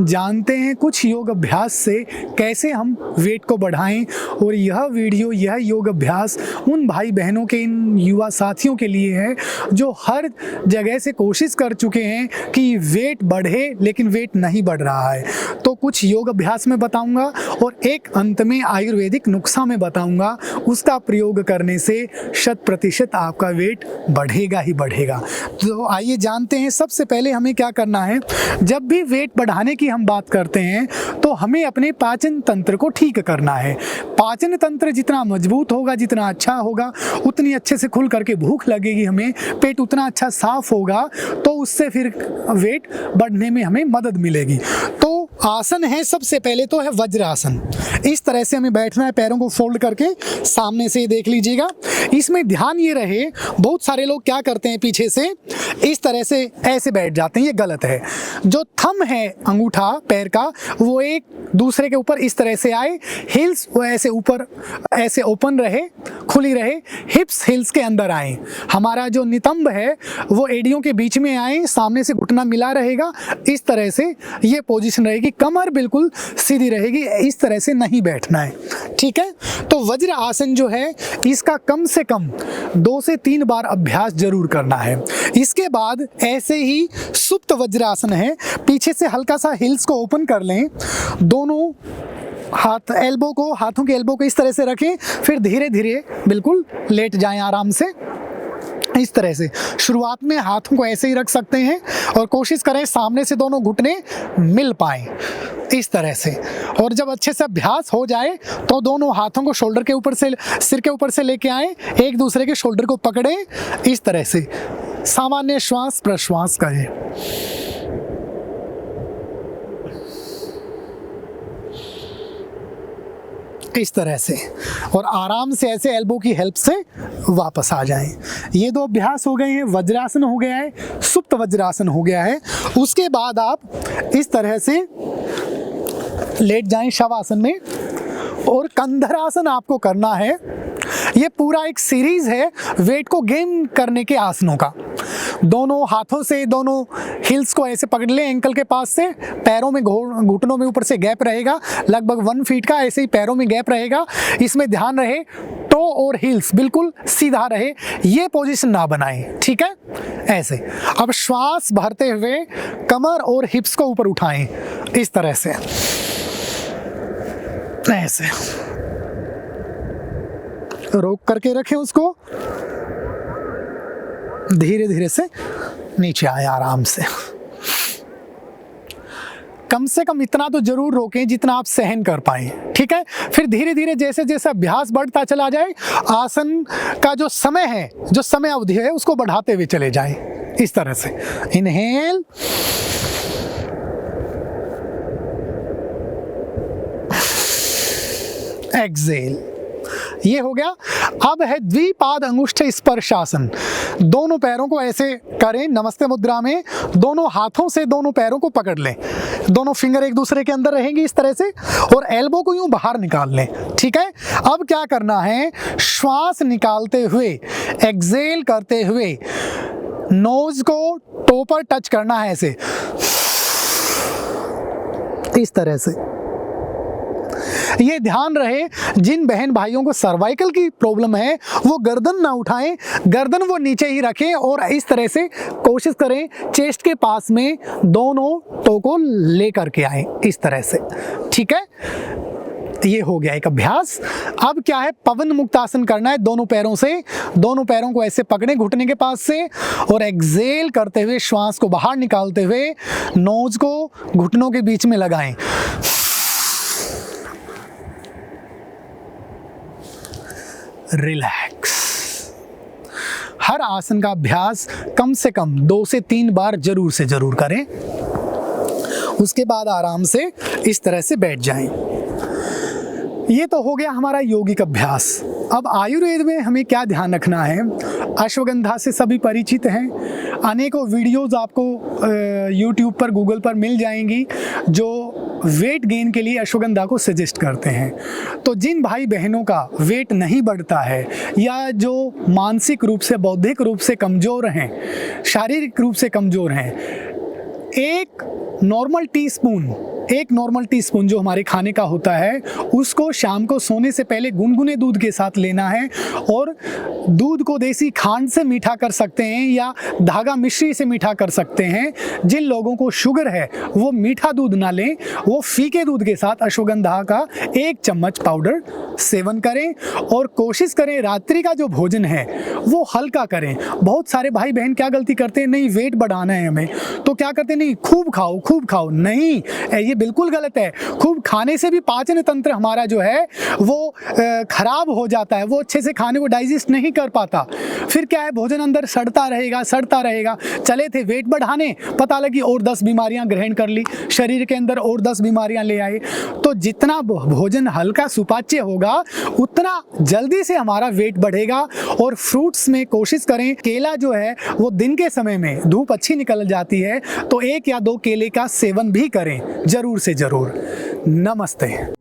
जानते हैं कुछ योग अभ्यास से कैसे हम वेट को बढ़ाएं। और यह वीडियो, यह योग अभ्यास उन भाई बहनों के, इन युवा साथियों के लिए है जो हर जगह से कोशिश कर चुके हैं कि वेट बढ़े लेकिन वेट नहीं बढ़ रहा है। तो कुछ योग अभ्यास में बताऊंगा और एक अंत में आयुर्वेदिक नुस्खा में बताऊंगा, उसका प्रयोग करने से 100% आपका वेट बढ़ेगा ही बढ़ेगा। तो आइए जानते हैं। सबसे पहले हमें क्या करना है, जब भी वेट बढ़ाने की हम बात करते हैं तो हमें अपने पाचन तंत्र को ठीक करना है। पाचन तंत्र जितना मजबूत होगा, जितना अच्छा होगा, उतनी अच्छे से खुल करके भूख लगेगी हमें, पेट उतना अच्छा साफ होगा, तो उससे फिर वेट बढ़ने में हमें मदद मिलेगी। तो आसन है, सबसे पहले तो है वज्रासन। इस तरह से हमें बैठना है, पैरों को फोल्ड करके सामने से देख लीजिएगा। इसमें ध्यान ये रहे, बहुत सारे लोग क्या करते हैं, पीछे से इस तरह से ऐसे बैठ जाते हैं, ये गलत है। जो थंब है अंगूठा पैर का, वो एक दूसरे के ऊपर इस तरह से आए, हिल्स वो ऐसे ऊपर ऐसे ओपन रहे, खुली रहे, हिप्स हिल्स के अंदर आए। हमारा जो नितंब है वो एड़ियों के बीच में आए, सामने से घुटना मिला रहेगा, इस तरह से ये पोजीशन रहेगी। कमर बिल्कुल सीधी रहेगी, इस तरह से नहीं बैठना है, ठीक है। तो वज्र आसन जो है इसका कम से कम 2 से 3 बार अभ्यास जरूर करना है। इसके बाद ऐसे ही सुप्त वज्रासन है, पीछे से हल्का सा हिल्स को ओपन कर लें, दोनों हाथ एल्बो को, हाथों के एल्बो को इस तरह से रखें, फिर धीरे धीरे बिल्कुल लेट जाएं आराम से। इस तरह से शुरुआत में हाथों को ऐसे ही रख सकते हैं और कोशिश करें सामने से दोनों घुटने मिल पाएं, इस तरह से। और जब अच्छे से अभ्यास हो जाए तो दोनों हाथों को शोल्डर के ऊपर से, सिर के ऊपर से लेके आएं, एक दूसरे के शोल्डर को पकड़ें, इस तरह से सामान्य श्वास प्रश्वास करें। इस तरह से, और आराम से ऐसे एल्बो की हेल्प से वापस आ जाएं। ये 2 अभ्यास हो गए हैं, वज्रासन हो गया है, सुप्त वज्रासन हो गया है। उसके बाद आप इस तरह से लेट जाएं शवासन में, और कंधरासन आपको करना है। ये पूरा एक सीरीज है वेट को गेन करने के आसनों का। दोनों हाथों से दोनों हिल्स को ऐसे पकड़ लें एंकल के पास से, पैरों में घुटनों में ऊपर से गैप रहेगा लगभग 1 फीट का, ऐसे ही पैरों में गैप रहेगा। इसमें ध्यान रहे टो और हिल्स बिल्कुल सीधा रहे, ये पोजीशन ना बनाएं, ठीक है, ऐसे। अब श्वास भरते हुए कमर और हिप्स को ऊपर उठाएं, इस तरह से, ऐसे रोक करके रखें उसको, धीरे धीरे से नीचे आए आराम से। कम से कम इतना तो जरूर रोकें जितना आप सहन कर पाएं, ठीक है। फिर धीरे धीरे जैसे जैसे अभ्यास बढ़ता चला जाए, आसन का जो समय है, जो समय अवधि है, उसको बढ़ाते हुए चले जाएं, इस तरह से। इनहेल, एक्सेल, ये हो गया। अब है द्विपाद अंगुष्ठ स्पर्शासन। दोनों पैरों को ऐसे करें नमस्ते मुद्रा में, दोनों हाथों से दोनों पैरों को पकड़ लें, दोनों फिंगर एक दूसरे के अंदर रहेंगे इस तरह से, और एल्बो को यूं बाहर निकाल लें, ठीक है। अब क्या करना है, श्वास निकालते हुए, एक्सेल करते हुए नोज को टो पर टच करना है, ऐसे, इस तरह से। ये ध्यान रहे, जिन बहन भाइयों को सर्वाइकल की प्रॉब्लम है वो गर्दन ना उठाएं, गर्दन वो नीचे ही रखें, और इस तरह से कोशिश करें चेस्ट के पास में दोनों टो को लेकर के आए, इस तरह से, ठीक है। ये हो गया एक अभ्यास। अब क्या है, पवन मुक्त आसन करना है दोनों पैरों से। दोनों पैरों को ऐसे पकड़े घुटने के पास से, और एक्सेल करते हुए श्वास को बाहर निकालते हुए नोज को घुटनों के बीच में लगाएं। रिलैक्स। हर आसन का अभ्यास कम से कम 2 से 3 बार जरूर से जरूर करें। उसके बाद आराम से इस तरह से बैठ जाएं। ये तो हो गया हमारा यौगिक अभ्यास। अब आयुर्वेद में हमें क्या ध्यान रखना है, अश्वगंधा से सभी परिचित हैं, अनेकों वीडियोस आपको यूट्यूब पर, गूगल पर मिल जाएंगी जो वेट गेन के लिए अश्वगंधा को सजेस्ट करते हैं। तो जिन भाई बहनों का वेट नहीं बढ़ता है, या जो मानसिक रूप से, बौद्धिक रूप से कमज़ोर हैं, शारीरिक रूप से कमज़ोर हैं, एक नॉर्मल टीस्पून, एक नॉर्मल टीस्पून जो हमारे खाने का होता है, उसको शाम को सोने से पहले गुनगुने दूध के साथ लेना है। और दूध को देसी खांड से मीठा कर सकते हैं या धागा मिश्री से मीठा कर सकते हैं। जिन लोगों को शुगर है वो मीठा दूध ना लें, वो फीके दूध के साथ अश्वगंधा का 1 चम्मच पाउडर सेवन करें। और कोशिश करें रात्रि का जो भोजन है वो हल्का करें। बहुत सारे भाई बहन क्या गलती करते हैं, नहीं वेट बढ़ाना है हमें तो क्या करते हैं, नहीं खूब खाओ खूब खाओ। नहीं, ये बिल्कुल गलत है। खूब खाने से भी पाचन तंत्र हमारा जो है वो खराब हो जाता है, वो अच्छे से खाने को डाइजेस्ट नहीं कर पाता। फिर क्या है, भोजन अंदर सड़ता रहेगा। चले थे वेट बढ़ाने, पता लगी और 10 बीमारियां ग्रहण कर ली, शरीर के अंदर और 10 बीमारियां ले आए। तो जितना भोजन हल्का सुपाच्य होगा उतना जल्दी से हमारा वेट बढ़ेगा। और फ्रूट्स में कोशिश करें, केला जो है वो दिन के समय में धूप अच्छी निकल जाती है तो 1 या 2 केले का सेवन भी करें, जरूर से जरूर। नमस्ते।